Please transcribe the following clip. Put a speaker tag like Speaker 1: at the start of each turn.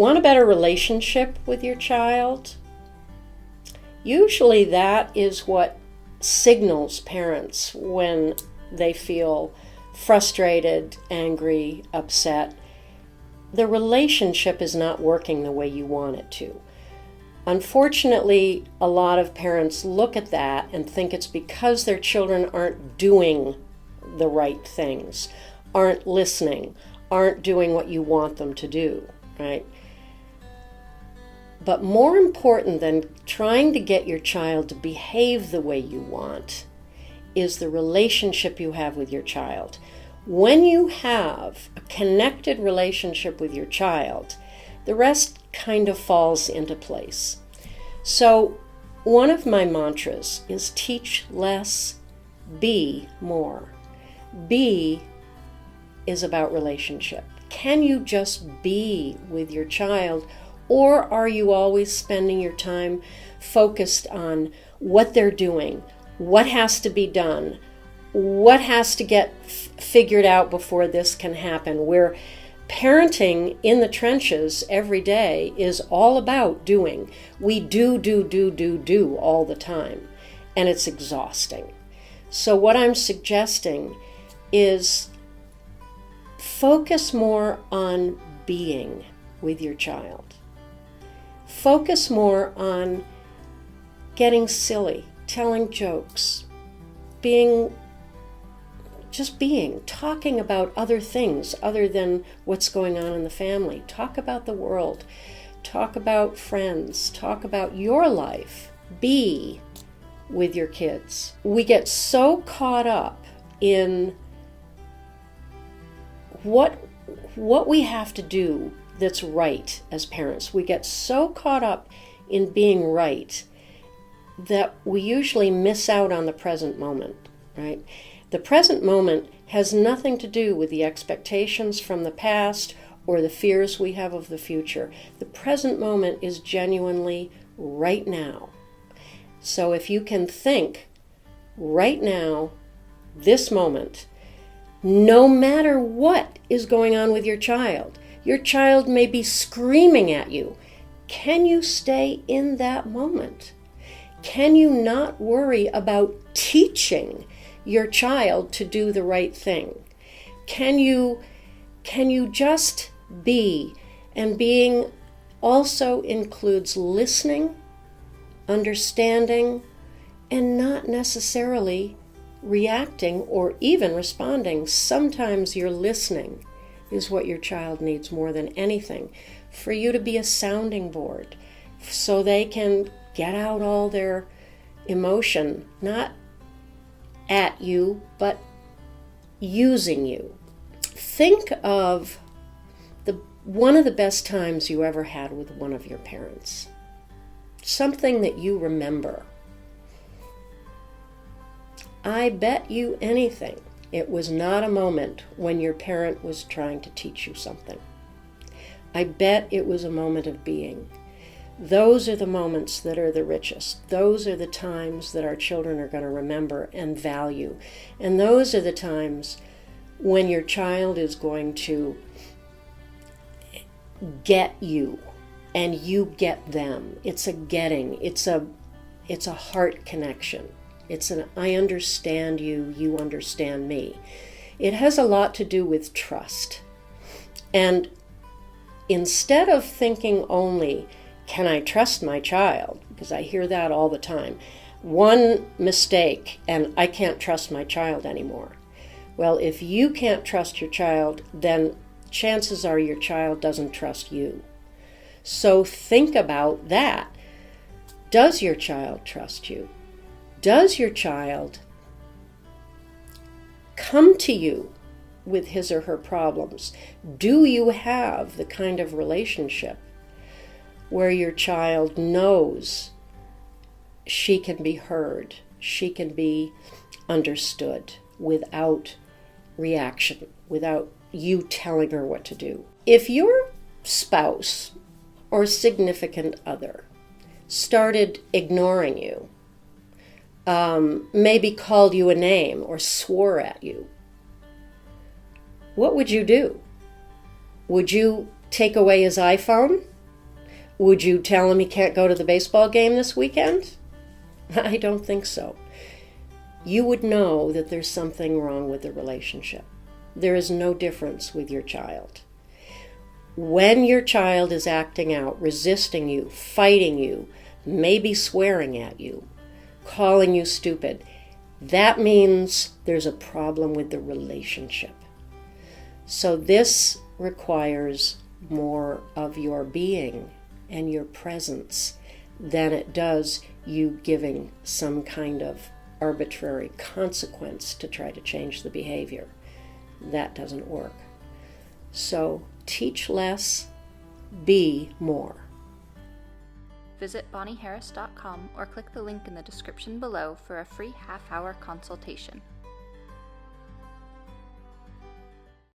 Speaker 1: Want a better relationship with your child? Usually that is what signals parents when they feel frustrated, angry, upset. The relationship is not working the way you want it to. Unfortunately, a lot of parents look at that and think it's because their children aren't doing the right things, aren't listening, aren't doing what you want them to do, right? But more important than trying to get your child to behave the way you want is the relationship you have with your child. When you have a connected relationship with your child, the rest kind of falls into place. So one of my mantras is teach less, be more. Be is about relationship. Can you just be with your child, or are you always spending your time focused on what they're doing, what has to be done, what has to get figured out before this can happen? Where parenting in the trenches every day is all about doing. We do all the time, and it's exhausting. So what I'm suggesting is focus more on being with your child. Focus more on getting silly, telling jokes, talking about other things other than what's going on in the family. Talk about the world, talk about friends, talk about your life. Be with your kids. We get so caught up in what we have to do that's right as parents. We get so caught up in being right that we usually miss out on the present moment, right? The present moment has nothing to do with the expectations from the past or the fears we have of the future. The present moment is genuinely right now. So if you can think right now, this moment, no matter what is going on with your child may be screaming at you. Can you stay in that moment? Can you not worry about teaching your child to do the right thing? Can you just be? And being also includes listening, understanding, and not necessarily reacting or even responding. Sometimes your listening is what your child needs more than anything. For you to be a sounding board so they can get out all their emotion, not at you, but using you. Think of one of the best times you ever had with one of your parents. Something that you remember. I bet you anything it was not a moment when your parent was trying to teach you something. I bet it was a moment of being. Those are the moments that are the richest. Those are the times that our children are going to remember and value. And those are the times when your child is going to get you and you get them. It's a getting. It's a heart connection. It's an I understand you, you understand me. It has a lot to do with trust. And instead of thinking only, can I trust my child? Because I hear that all the time. One mistake and I can't trust my child anymore. Well, if you can't trust your child, then chances are your child doesn't trust you. So think about that. Does your child trust you? Does your child come to you with his or her problems? Do you have the kind of relationship where your child knows she can be heard, she can be understood without reaction, without you telling her what to do? If your spouse or significant other started ignoring you, maybe called you a name or swore at you, what would you do? Would you take away his iPhone Would you tell him he can't go to the baseball game this weekend? I don't think so. You would know that there's something wrong with the relationship. There is no difference with your child. When your child is acting out, resisting you, fighting you, maybe swearing at you, calling you stupid, that means there's a problem with the relationship. So this requires more of your being and your presence than it does you giving some kind of arbitrary consequence to try to change the behavior. That doesn't work. So teach less, be more.
Speaker 2: Visit bonnieharris.com or click the link in the description below for a free half-hour consultation.